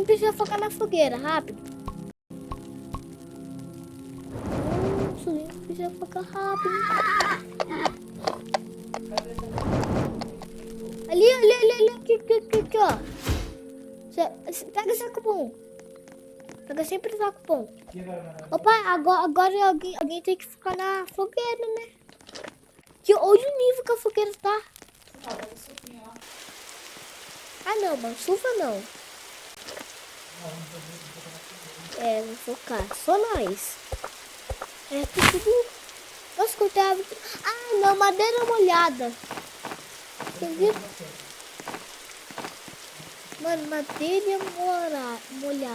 precisa focar na fogueira, rápido. Sozinho precisa focar rápido. Ali, aqui, ó. Pega saco bom. Pega sempre saco bom. Opa, agora alguém tem que ficar na fogueira, né? Que olha o nível que a fogueira tá. Ah, não, mano. Sufa não. É, vou focar. Só nós. É tudo. Nossa, eu tava... Ah, não. Madeira molhada. Entendeu? Mano, madeira molhada.